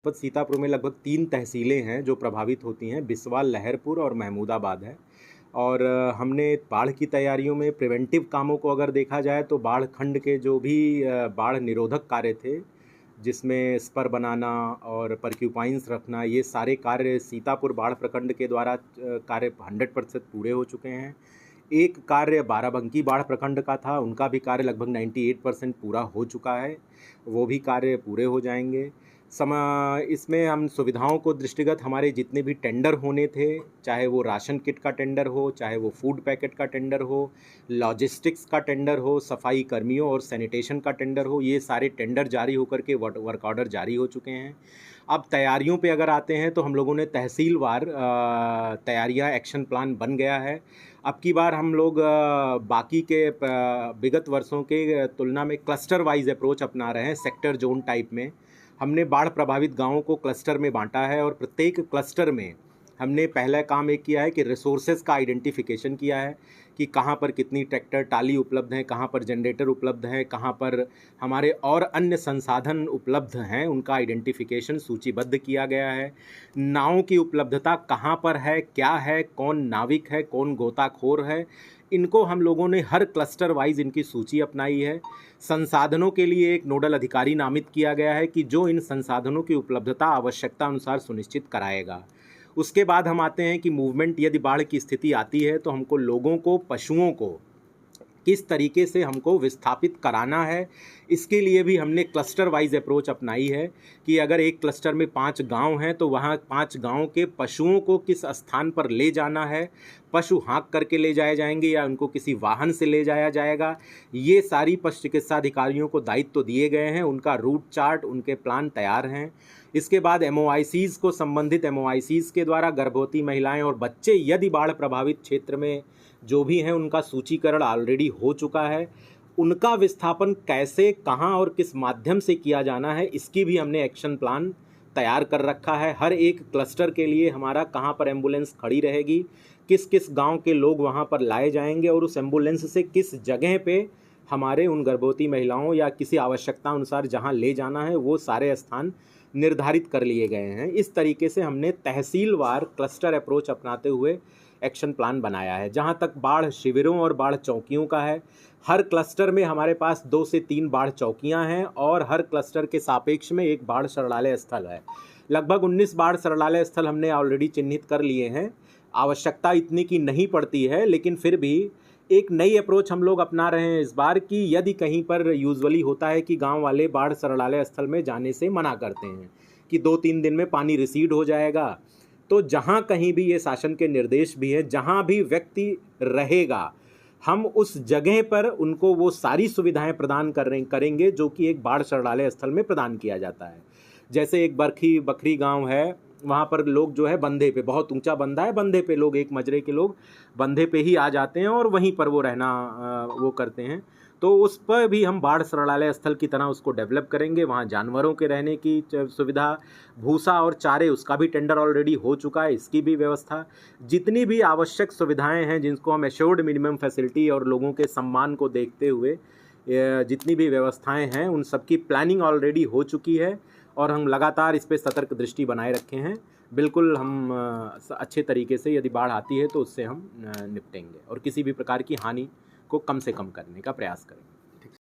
सीतापुर में लगभग 3 तहसीलें हैं जो प्रभावित होती हैं, बिस्वा, लहरपुर और महमूदाबाद है। और हमने बाढ़ की तैयारियों में प्रिवेंटिव कामों को अगर देखा जाए तो बाढ़ खंड के जो भी बाढ़ निरोधक कार्य थे, जिसमें स्पर बनाना और पर्क्यूपाइंस रखना, ये सारे कार्य सीतापुर बाढ़ प्रखंड के द्वारा कार्य 100% पूरे हो चुके हैं। एक कार्य बाराबंकी बाढ़ प्रखंड का था, उनका भी कार्य लगभग 98% पूरा हो चुका है, वो भी कार्य पूरे हो जाएंगे। इसमें हम सुविधाओं को दृष्टिगत हमारे जितने भी टेंडर होने थे, चाहे वो राशन किट का टेंडर हो, चाहे वो फूड पैकेट का टेंडर हो, लॉजिस्टिक्स का टेंडर हो, सफाई कर्मियों और सैनिटेशन का टेंडर हो, ये सारे टेंडर जारी होकर के वर्क ऑर्डर जारी हो चुके हैं। अब तैयारियों पे अगर आते हैं तो हम लोगों ने तहसीलवार तैयारियां, एक्शन प्लान बन गया है। अब की बार हम लोग बाकी के विगत वर्षों के तुलना में क्लस्टर वाइज अप्रोच अपना रहे हैं। सेक्टर जोन टाइप में हमने बाढ़ प्रभावित गांवों को क्लस्टर में बांटा है और प्रत्येक क्लस्टर में हमने पहला काम एक किया है कि रिसोर्सेज का आइडेंटिफिकेशन किया है कि कहाँ पर कितनी ट्रैक्टर टाली उपलब्ध हैं, कहाँ पर जनरेटर उपलब्ध हैं, कहाँ पर हमारे और अन्य संसाधन उपलब्ध हैं, उनका आइडेंटिफिकेशन सूचीबद्ध किया गया है। नावों की उपलब्धता कहाँ पर है, क्या है, कौन नाविक है, कौन गोताखोर है, इनको हम लोगों ने हर क्लस्टर वाइज इनकी सूची अपनाई है। संसाधनों के लिए एक नोडल अधिकारी नामित किया गया है कि जो इन संसाधनों की उपलब्धता आवश्यकता अनुसार सुनिश्चित कराएगा। उसके बाद हम आते हैं कि मूवमेंट, यदि बाढ़ की स्थिति आती है तो हमको लोगों को, पशुओं को किस तरीके से हमको विस्थापित कराना है, इसके लिए भी हमने क्लस्टर वाइज अप्रोच अपनाई है कि अगर एक क्लस्टर में 5 गांव हैं तो वहाँ 5 गांव के पशुओं को किस स्थान पर ले जाना है, पशु हाँक करके ले जाए जाएंगे या उनको किसी वाहन से ले जाया जाएगा, ये सारी पशु चिकित्सा अधिकारियों को दायित्व तो दिए गए हैं। उनका रूट चार्ट, उनके प्लान तैयार हैं। इसके बाद MOICs को, संबंधित MOICs के द्वारा गर्भवती महिलाएं और बच्चे यदि बाढ़ प्रभावित क्षेत्र में जो भी हैं, उनका सूचीकरण ऑलरेडी हो चुका है। उनका विस्थापन कैसे, कहां और किस माध्यम से किया जाना है, इसकी भी हमने एक्शन प्लान तैयार कर रखा है। हर एक क्लस्टर के लिए हमारा कहां पर एम्बुलेंस खड़ी रहेगी, किस किस गांव के लोग वहां पर लाए जाएंगे और उस एम्बुलेंस से किस जगह पे हमारे उन गर्भवती महिलाओं या किसी आवश्यकता अनुसार जहां ले जाना है, वो सारे स्थान निर्धारित कर लिए गए हैं। इस तरीके से हमने तहसीलवार क्लस्टर अप्रोच अपनाते हुए एक्शन प्लान बनाया है। जहां तक बाढ़ शिविरों और बाढ़ चौकियों का है, हर क्लस्टर में हमारे पास 2 से 3 बाढ़ चौकियां हैं और हर क्लस्टर के सापेक्ष में एक बाढ़ शरणालय स्थल है। लगभग 19 बाढ़ शरणालय स्थल हमने ऑलरेडी चिन्हित कर लिए हैं। आवश्यकता इतनी की नहीं पड़ती है, लेकिन फिर भी एक नई अप्रोच हम लोग अपना रहे हैं इस बार कि यदि कहीं पर यूजुअली होता है कि गांव वाले बाढ़ शरणालय स्थल में जाने से मना करते हैं कि 2-3 दिन में पानी रिसीड हो जाएगा, तो जहां कहीं भी ये शासन के निर्देश भी हैं, जहां भी व्यक्ति रहेगा हम उस जगह पर उनको वो सारी सुविधाएं प्रदान करेंगे जो कि एक बाढ़ शरणालय स्थल में प्रदान किया जाता है। जैसे एक बखरी गांव है, वहाँ पर लोग जो है बंधे पे, बहुत ऊंचा बंधा है, बंधे पे लोग, एक मजरे के लोग बंधे पे ही आ जाते हैं और वहीं पर वो रहना वो करते हैं। तो उस पर भी हम बाढ़ शरणालय स्थल की तरह उसको डेवलप करेंगे। वहाँ जानवरों के रहने की सुविधा, भूसा और चारे, उसका भी टेंडर ऑलरेडी हो चुका है, इसकी भी व्यवस्था, जितनी भी आवश्यक सुविधाएं हैं जिनको हम एश्योर्ड मिनिमम फैसिलिटी और लोगों के सम्मान को देखते हुए जितनी भी व्यवस्थाएं हैं, उन सबकी प्लानिंग ऑलरेडी हो चुकी है और हम लगातार इस पर सतर्क दृष्टि बनाए रखे हैं। बिल्कुल हम अच्छे तरीके से यदि बाढ़ आती है तो उससे हम निपटेंगे और किसी भी प्रकार की हानि को कम से कम करने का प्रयास करेंगे।